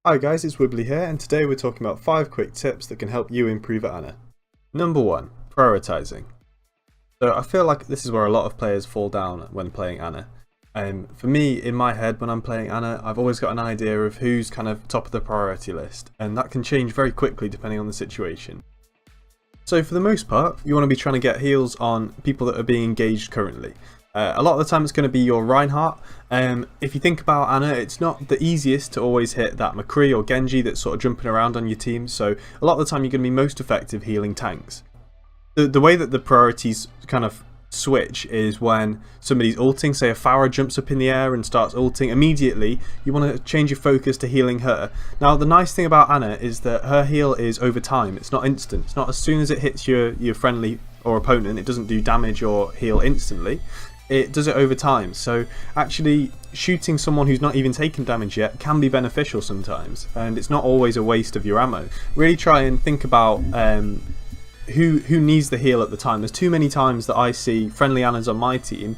Hi guys, it's Wibbly here, and today we're talking about 5 quick tips that can help you improve at Ana. Number 1. Prioritizing. So I feel like this is where a lot of players fall down when playing Ana. For me, in my head, when I'm playing Ana, I've always got an idea of who's kind of top of the priority list, and that can change very quickly depending on the situation. So for the most part, you want to be trying to get heals on people that are being engaged currently. A lot of the time it's going to be your Reinhardt. If you think about Ana, it's not the easiest to always hit that McCree or Genji that's sort of jumping around on your team, so a lot of the time you're going to be most effective healing tanks. The way that the priorities kind of switch is when somebody's ulting, say a Pharah jumps up in the air and starts ulting, immediately you want to change your focus to healing her. Now the nice thing about Ana is that her heal is over time, it's not instant, it's not as soon as it hits your friendly or opponent, it doesn't do damage or heal instantly. It does it over time, so actually shooting someone who's not even taken damage yet can be beneficial sometimes, and it's not always a waste of your ammo. Really try and think about who needs the heal at the time. There's too many times that I see friendly Anas on my team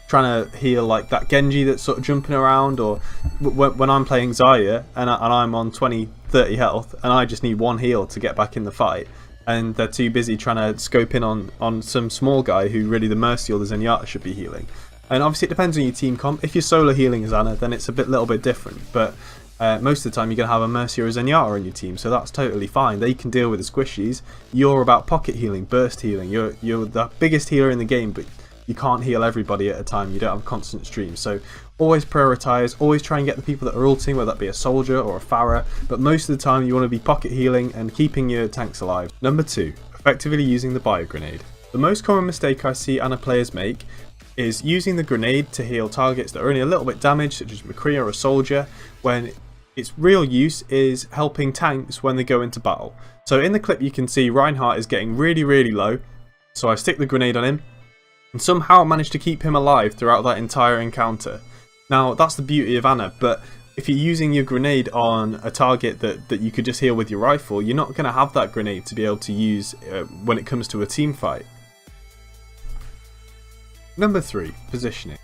trying to heal like that Genji that's sort of jumping around, or when I'm playing Zarya and I'm on 20-30 health and I just need one heal to get back in the fight, and they're too busy trying to scope in on some small guy who really the Mercy or the Zenyatta should be healing. And obviously it depends on your team comp. If you're solo healing as Ana, then it's a little bit different, but most of the time you're going to have a Mercy or a Zenyatta on your team, so that's totally fine. They can deal with the squishies. You're about pocket healing, burst healing. You're the biggest healer in the game, but you can't heal everybody at a time. You don't have a constant stream, so always prioritize, always try and get the people that are ulting, whether that be a soldier or a Pharah, but most of the time you want to be pocket healing and keeping your tanks alive. Number 2, effectively using the bio grenade. The most common mistake I see Ana players make is using the grenade to heal targets that are only a little bit damaged, such as McCree or a soldier, when its real use is helping tanks when they go into battle. So in the clip you can see Reinhardt is getting really low, so I stick the grenade on him, and somehow managed to keep him alive throughout that entire encounter. Now that's the beauty of Ana, but if you're using your grenade on a target that you could just heal with your rifle, you're not going to have that grenade to be able to use when it comes to a team fight. Number 3, positioning.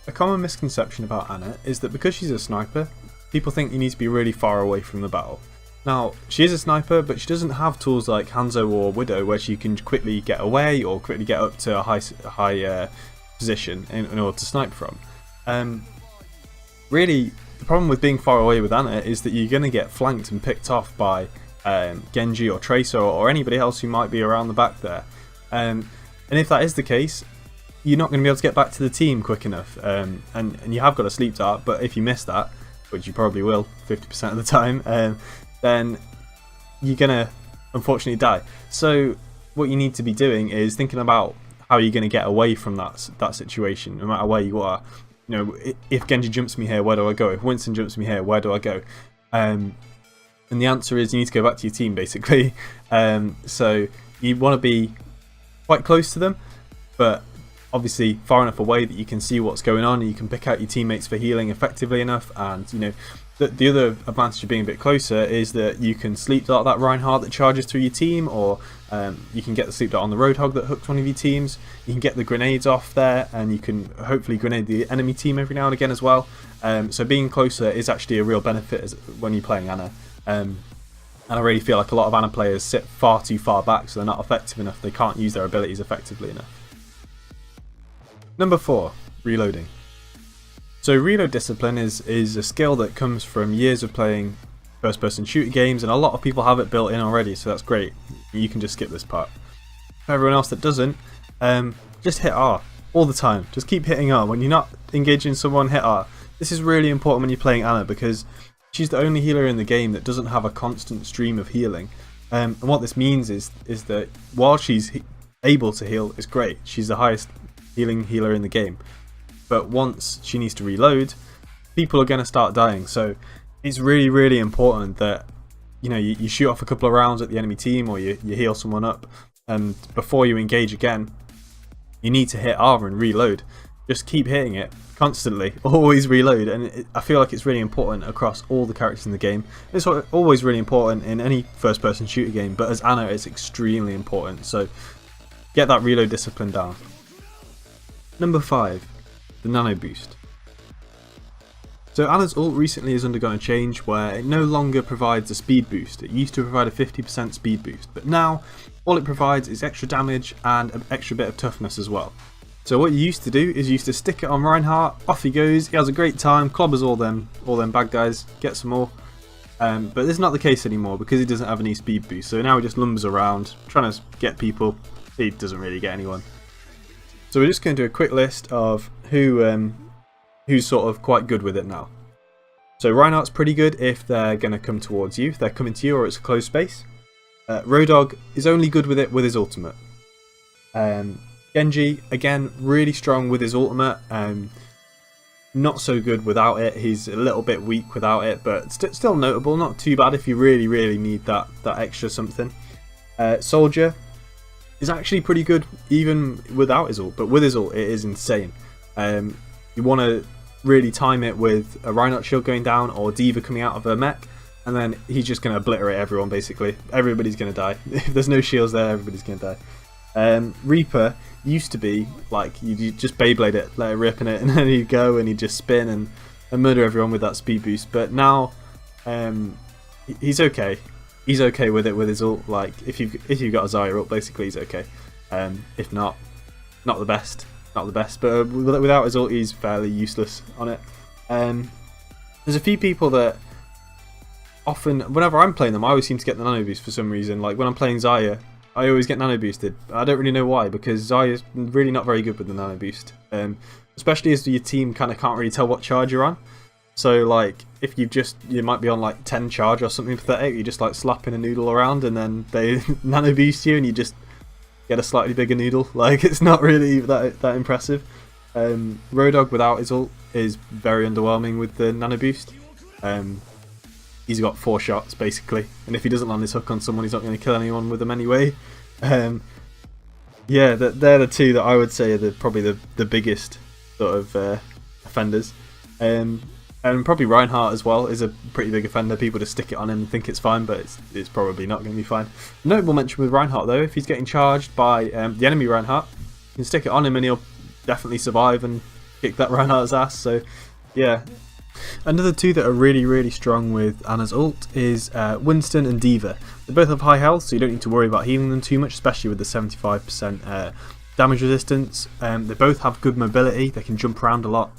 A common misconception about Ana is that because she's a sniper, people think you need to be really far away from the battle. Now, she is a sniper, but she doesn't have tools like Hanzo or Widow where she can quickly get away or quickly get up to a high position in order to snipe from. Really, the problem with being far away with Ana is that you're going to get flanked and picked off by Genji or Tracer or anybody else who might be around the back there. And if that is the case, you're not going to be able to get back to the team quick enough. And you have got a sleep dart, but if you miss that, which you probably will 50% of the time, then you're going to unfortunately die. So what you need to be doing is thinking about how you're going to get away from that situation, no matter where you are. You know, if Genji jumps me here, where do I go? If Winston jumps me here, where do I go? And the answer is you need to go back to your team, basically. So you want to be quite close to them, but obviously far enough away that you can see what's going on and you can pick out your teammates for healing effectively enough. And you know, the other advantage of being a bit closer is that you can sleep dart that Reinhardt that charges through your team, or you can get the sleep dart on the Roadhog that hooks one of your teams. You can get the grenades off there, and you can hopefully grenade the enemy team every now and again as well. So being closer is actually a real benefit when you're playing Ana. And I really feel like a lot of Ana players sit far too far back, so they're not effective enough. They can't use their abilities effectively enough. Number 4, reloading. So reload discipline is a skill that comes from years of playing first person shooter games, and a lot of people have it built in already, so that's great. You can just skip this part. For everyone else that doesn't, just hit R all the time. Just keep hitting R. When you're not engaging someone, hit R. This is really important when you're playing Ana because she's the only healer in the game that doesn't have a constant stream of healing. And what this means is that while she's able to heal, it's great. She's the highest healing healer in the game. But once she needs to reload, people are going to start dying. So it's really important that you shoot off a couple of rounds at the enemy team, or you heal someone up, and before you engage again, you need to hit R and reload. Just keep hitting it constantly, always reload. And I feel like it's really important across all the characters in the game. It's always really important in any first person shooter game, but as Ana it's extremely important. So get that reload discipline down. Number 5, the nano boost. So Ana's ult recently has undergone a change where it no longer provides a speed boost. It used to provide a 50% speed boost, but now all it provides is extra damage and an extra bit of toughness as well. So what you used to do is you used to stick it on Reinhardt, off he goes, he has a great time, clobbers all them bad guys, gets some more. But this is not the case anymore because he doesn't have any speed boost, so now he just lumbers around trying to get people. He doesn't really get anyone. So we're just going to do a quick list of who's sort of quite good with it now. So Reinhardt's pretty good if they're going to come towards you, if they're coming to you or it's a closed space. Roadhog is only good with it with his ultimate. Genji, again, really strong with his ultimate. Not so good without it. He's a little bit weak without it, but still notable. Not too bad if you really need that extra something. Soldier is actually pretty good even without his ult, but with his ult it is insane. You want to really time it with a Reinhardt shield going down or D.Va coming out of her mech, and then he's just going to obliterate everyone basically. Everybody's going to die. If there's no shields there, everybody's going to die. Reaper used to be like you just Beyblade it, let it rip in it, and then he'd go and he'd just spin and murder everyone with that speed boost. But now he's okay. He's okay with it with his ult. Like if you've got a Zarya ult, basically he's okay. If not the best. Not the best, but without his ult he's fairly useless on it. There's a few people that often, whenever I'm playing them, I always seem to get the nano boost for some reason. Like when I'm playing Zarya, I always get nano boosted. I don't really know why, because Zarya's really not very good with the nano boost. Especially as your team kind of can't really tell what charge you're on. So like if you might be on like 10 charge or something pathetic, you're just like slapping a noodle around and then they nano boost you and you just get a slightly bigger noodle. Like it's not really that impressive. Roadhog without his ult is very underwhelming with the nano boost. He's got 4 shots basically, and if he doesn't land his hook on someone, he's not going to kill anyone with them anyway. Yeah, they're the two that I would say are probably the biggest sort of offenders. And probably Reinhardt as well is a pretty big offender. People just stick it on him and think it's fine, but it's probably not going to be fine. Notable mention with Reinhardt though, if he's getting charged by the enemy Reinhardt, you can stick it on him and he'll definitely survive and kick that Reinhardt's ass. So yeah. Another two that are really strong with Ana's ult is Winston and D.Va. They both have high health, so you don't need to worry about healing them too much, especially with the 75% damage resistance. They both have good mobility, they can jump around a lot.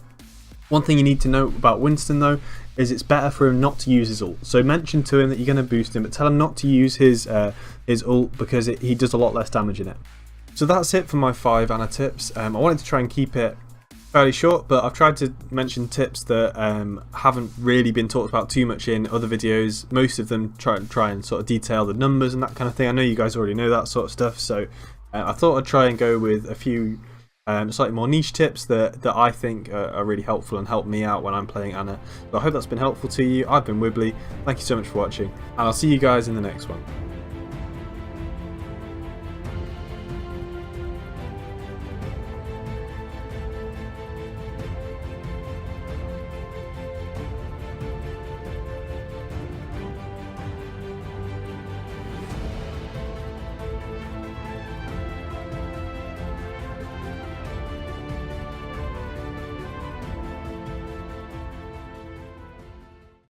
One thing you need to know about Winston though is it's better for him not to use his ult. So mention to him that you're going to boost him, but tell him not to use his ult because he does a lot less damage in it. So that's it for my 5 Ana tips. I wanted to try and keep it fairly short, but I've tried to mention tips that haven't really been talked about too much in other videos. Most of them try and sort of detail the numbers and that kind of thing. I know you guys already know that sort of stuff, so I thought I'd try and go with a few slightly more niche tips that I think are really helpful and help me out when I'm playing Ana. So I hope that's been helpful to you. I've been Wibbly, thank you so much for watching, and I'll see you guys in the next one.